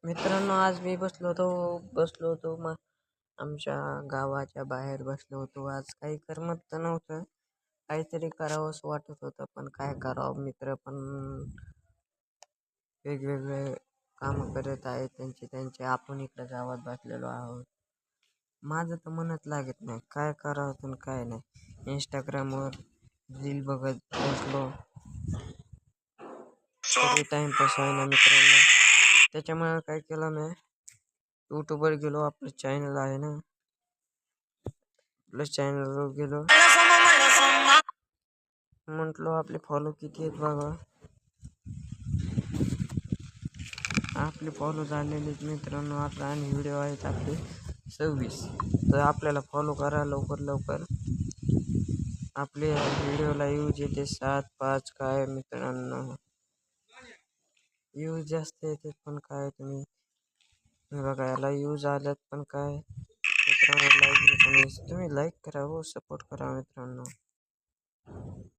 मित्रांनो, आज मी बसलो होतो मग आमच्या गावाच्या बाहेर बसलो होतो. आज काही करमत तर नव्हतं. काहीतरी करावंसं वाटत होतं, पण काय करावं? मित्र पण वेगवेगळे कामं करत आहेत त्यांचे. आपण इकडे गावात बसलेलो आहोत. माझं तर मनच लागत नाही. काय करावं तर काय नाही. इंस्टाग्रामवर रील बघत बसलो तरी टाईमपास आहे ना मित्रांनो. त्याच्यामुळे काय केलं मी, यूट्यूबवर गेलो. आपलं चॅनल आहे ना, आपल्या चॅनलवर गेलो. म्हटलो आपले फॉलो किती आहेत बघा. आपले फॉलो झालेले मित्रांनो आता, आणि व्हिडिओ आहेत आपले 26. तर आपल्याला फॉलो करा लवकर. आपले व्हिडिओला यूज येते 7-5. काय मित्रांनो, यूज जास्त येते, पण काय तुम्ही बघा याला यूज आल्यात, पण काय मित्रांनो, तुम्ही लाईक करा हो, सपोर्ट करा मित्रांनो.